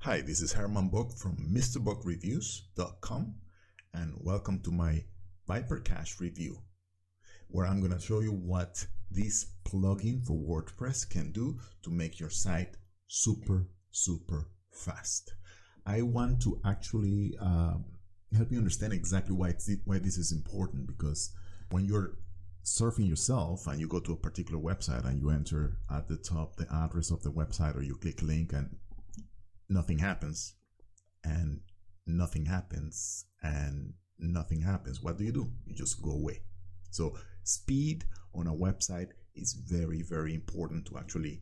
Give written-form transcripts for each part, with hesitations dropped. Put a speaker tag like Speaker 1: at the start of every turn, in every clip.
Speaker 1: Hi, this is Herman Book from MrBookReviews.com and welcome to my Vipercache review, where I'm going to show you what this plugin for WordPress can do to make your site super fast. I want to actually help you understand exactly why this is important, because when you're surfing yourself and you go to a particular website and you enter at the top the address of the website, or you click link and nothing happens, and nothing happens, and nothing happens. What do? You just go away. So speed on a website is very important to actually,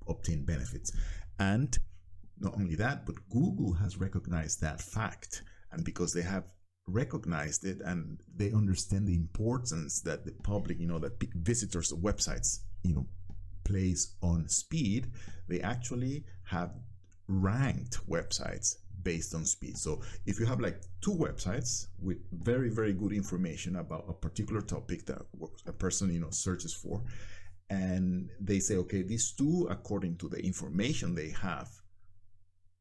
Speaker 1: obtain benefits. And not only that, but Google has recognized that fact. And because they have recognized it and they understand the importance that the public, that visitors of websites, place on speed, they actually have ranked websites based on speed. So if you have like two websites with very good information about a particular topic that a person searches for, and they say, okay, these two, according to the information they have,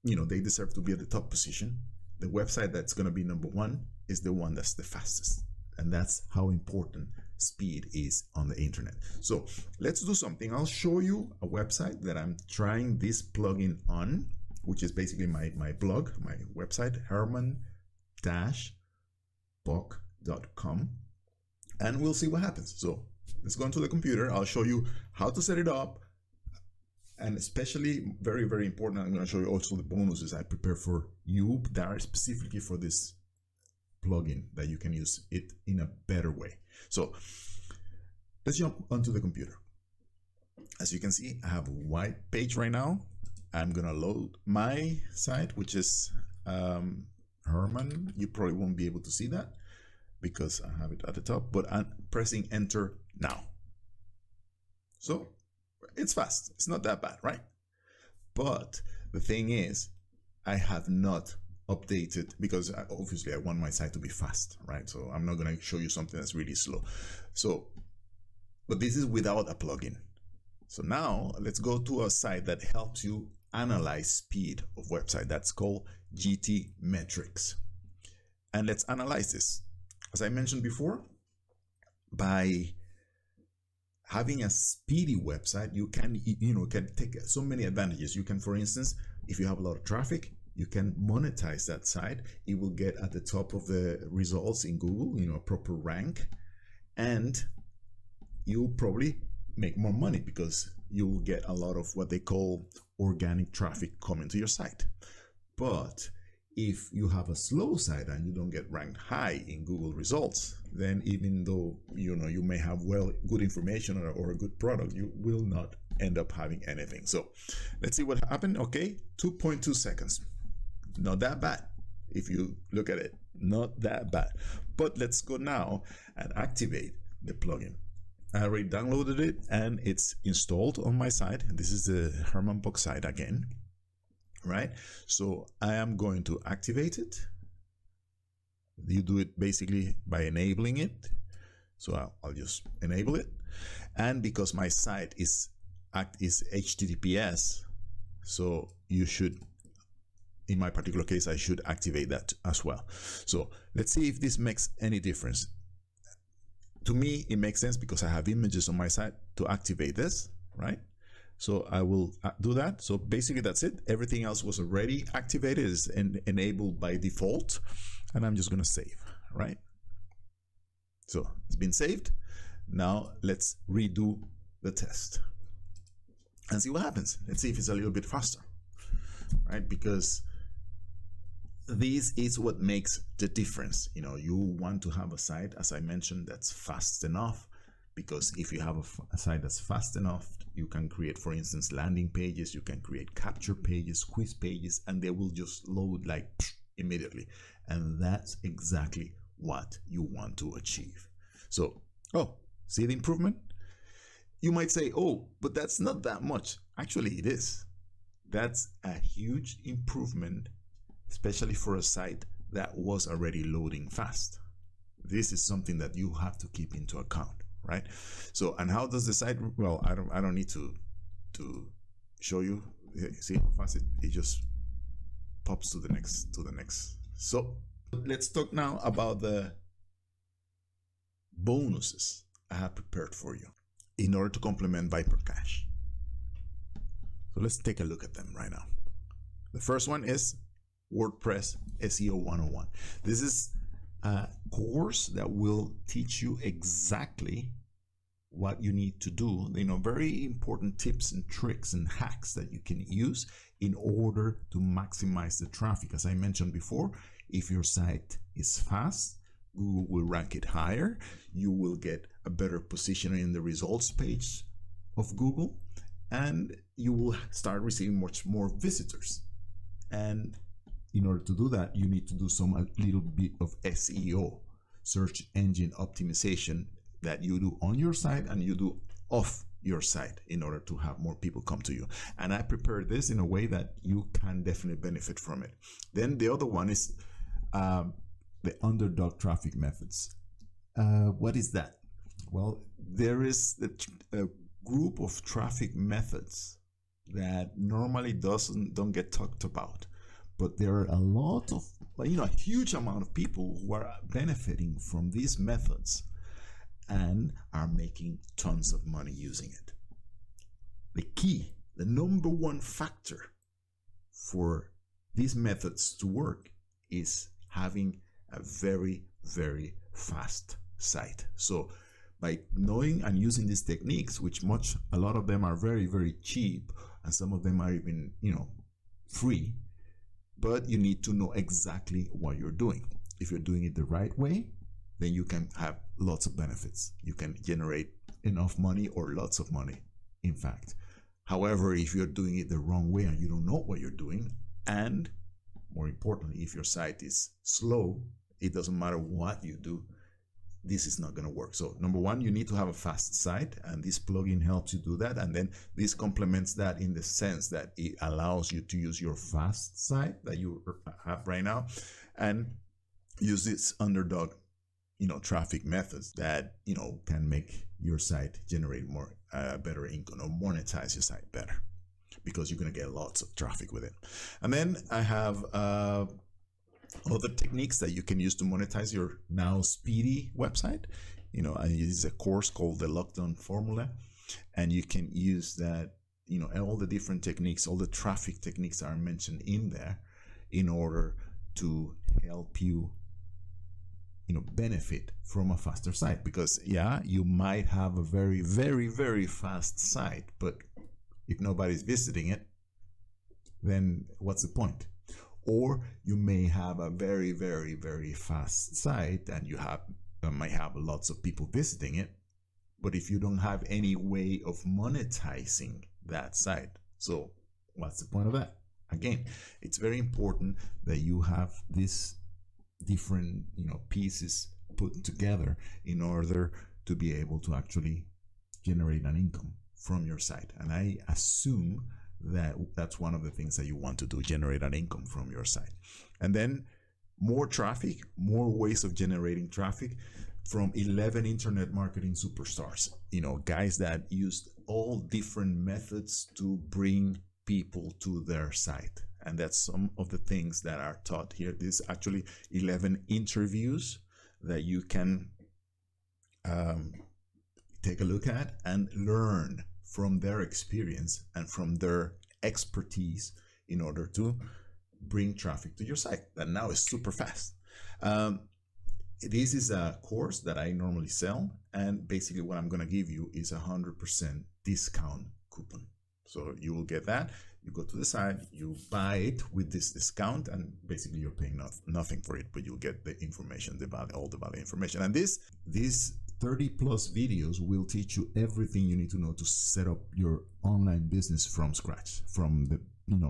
Speaker 1: they deserve to be at the top position. The website that's going to be number one is the one that's the fastest. And that's how important speed is on the internet. So let's do something. I'll show you a website that I'm trying this plugin on, which is basically my blog, my website, herman-book.com. And we'll see what happens. So let's go into the computer. I'll show you how to set it up. And especially very important, I'm going to show you also the bonuses I prepare for you that are specifically for this plugin, that you can use it in a better way. So let's jump onto the computer. As you can see, I have a white page right now. I'm gonna load my site, which is Herman. You probably won't be able to see that because I have it at the top, but I'm pressing enter now. So it's fast. It's not that bad, right? But the thing is, I have not updated, because obviously I want my site to be fast, right? So I'm not going to show you something that's really slow. So, but this is without a plugin. So now let's go to a site that helps you analyze speed of website. That's called GT Metrics. And let's analyze this. As I mentioned before, by having a speedy website, you can take so many advantages. You can, for instance, if you have a lot of traffic, you can monetize that site. It will get at the top of the results in Google, a proper rank, and you'll probably make more money because you will get a lot of what they call organic traffic coming to your site. But if you have a slow site and you don't get ranked high in Google results, then even though you may have good information or a good product, you will not end up having anything. So let's see what happened. Okay, 2.2 seconds. Not that bad. If you look at it, not that bad. But let's go now and activate the plugin. I already downloaded it and it's installed on my site. This is the Herman Book site again, right? So I am going to activate it. You do it basically by enabling it. So I'll just enable it. And because my site is HTTPS, so you should, in my particular case, I should activate that as well. So let's see if this makes any difference. To me, it makes sense because I have images on my site to activate this, right? So I will do that. So basically that's it. Everything else was already activated, is enabled by default, and I'm just going to save, right? So it's been saved. Now let's redo the test and see what happens. Let's see if it's a little bit faster, right? Because this is what makes the difference. You want to have a site, as I mentioned, that's fast enough, because if you have a site that's fast enough, you can create, for instance, landing pages, you can create capture pages, quiz pages, and they will just load like immediately. And that's exactly what you want to achieve. So, see the improvement? You might say, but that's not that much. Actually, it is. That's a huge improvement, especially for a site that was already loading fast. This is something that you have to keep into account, right? So, and how does the site, well, I don't need to show you. See how fast it just pops to the next So let's talk now about the bonuses I have prepared for you in order to complement Viper Cash. So let's take a look at them right now. The first one is WordPress SEO 101. This is a course that will teach you exactly what you need to do, very important tips and tricks and hacks that you can use in order to maximize the traffic. As I mentioned before, if your site is fast, Google will rank it higher. You will get a better position in the results page of Google, and you will start receiving much more visitors. And in order to do that, you need to do a little bit of SEO, search engine optimization, that you do on your site and you do off your site in order to have more people come to you. And I prepared this in a way that you can definitely benefit from it. Then the other one is the Underdog traffic methods. What is that? Well, there is a group of traffic methods that normally don't get talked about, but there are a huge amount of people who are benefiting from these methods and are making tons of money using it. The number one factor for these methods to work is having a very, very fast site. So by knowing and using these techniques, which a lot of them are very, very cheap, and some of them are even, free, but you need to know exactly what you're doing. If you're doing it the right way, then you can have lots of benefits. You can generate enough money or lots of money, in fact. However, if you're doing it the wrong way and you don't know what you're doing, and more importantly, if your site is slow, it doesn't matter what you do, this is not going to work. So number one, you need to have a fast site, and this plugin helps you do that. And then this complements that in the sense that it allows you to use your fast site that you have right now and use this Underdog traffic methods that can make your site generate more better income or monetize your site better, because you're going to get lots of traffic with it. And then I have other techniques that you can use to monetize your now speedy website. I use a course called the Lockdown Formula, and you can use that, all the different techniques, all the traffic techniques are mentioned in there in order to help you benefit from a faster site. Because you might have a very, very, very fast site, but if nobody's visiting it, then what's the point? Or you may have a very, very, very fast site and you might have lots of people visiting it, but if you don't have any way of monetizing that site, so what's the point of that? Again, it's very important that you have these different pieces put together in order to be able to actually generate an income from your site. And I assume that that's one of the things that you want to do, generate an income from your site. And then more traffic, more ways of generating traffic from 11 internet marketing superstars, guys that used all different methods to bring people to their site. And that's some of the things that are taught here. There's actually 11 interviews that you can take a look at and learn from their experience and from their expertise in order to bring traffic to your site that now is super fast. This is a course that I normally sell, and basically what I'm going to give you is 100% discount coupon. So you will get that. You go to the site, you buy it with this discount, and basically you're paying nothing for it, but you'll get the information, all the value information. And these 30 plus videos will teach you everything you need to know to set up your online business from scratch, from the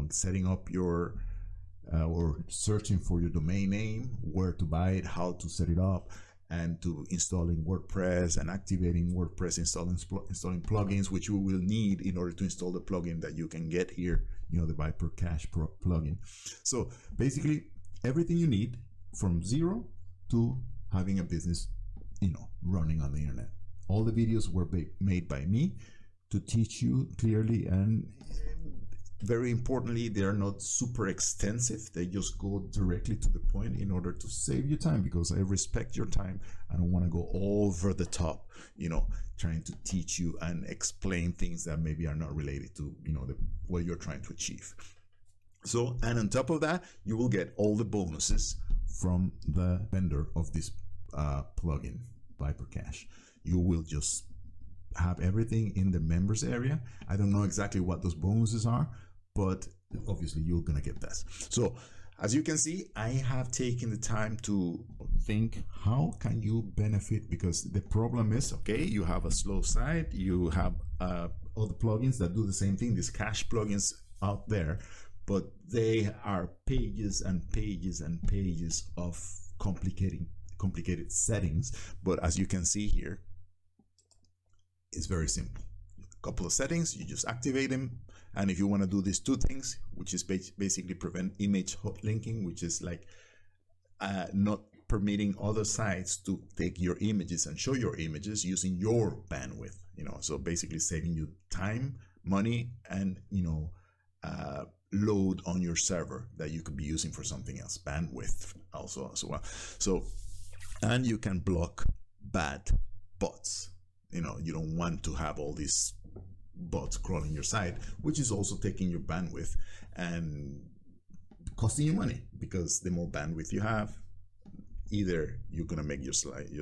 Speaker 1: setting up your or searching for your domain name, where to buy it, how to set it up, and to installing WordPress and activating WordPress, installing plugins, which you will need in order to install the plugin that you can get here, the Viper Cash Pro plugin. So basically everything you need from zero to having a business, running on the internet. All the videos were made by me to teach you clearly and very importantly, they're not super extensive. They just go directly to the point in order to save you time, because I respect your time. I don't want to go over the top, trying to teach you and explain things that maybe are not related to, what you're trying to achieve. So, and on top of that, you will get all the bonuses from the vendor of this plugin, ViperCache. You will just have everything in the members area. I don't know exactly what those bonuses are, but obviously you're gonna get that. So as you can see, I have taken the time to think, how can you benefit? Because the problem is, okay, you have a slow site, you have other plugins that do the same thing, these cache plugins out there, but they are pages and pages and pages of complicated settings. But as you can see here, it's very simple. A couple of settings, you just activate them. And if you want to do these two things, which is basically prevent image hot linking, which is like not permitting other sites to take your images and show your images using your bandwidth, so basically saving you time, money, and load on your server that you could be using for something else, bandwidth also as well. So, and you can block bad bots. You don't want to have all these bots crawling your site, which is also taking your bandwidth and costing you money, because the more bandwidth you have, either you're going to make your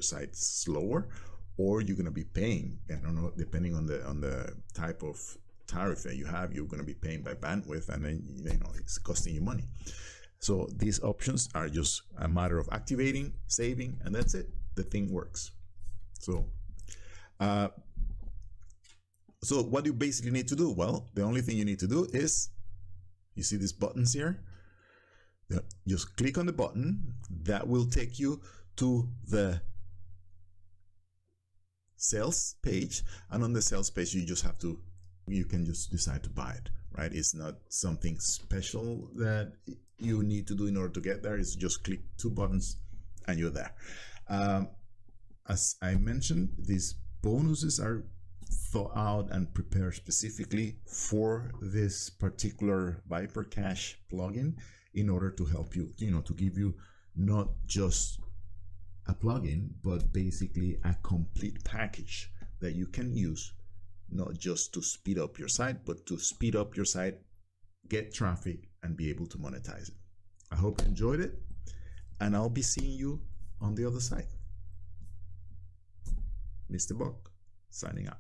Speaker 1: site slower, or you're going to be paying, I don't know, depending on the type of tariff that you have, you're going to be paying by bandwidth, and then it's costing you money. So these options are just a matter of activating, saving, and that's it. The thing works. So what do you basically need to do? Well, the only thing you need to do is, you see these buttons here? Just click on the button. That will take you to the sales page. And on the sales page, you can just decide to buy it, right? It's not something special that you need to do in order to get there. It's just click two buttons and you're there. As I mentioned, these bonuses are thought out and prepared specifically for this particular ViperCache plugin in order to help you, to give you not just a plugin, but basically a complete package that you can use, not just to speed up your site, but to speed up your site, get traffic, and be able to monetize it. I hope you enjoyed it, and I'll be seeing you on the other side. Mr. Buck, signing out.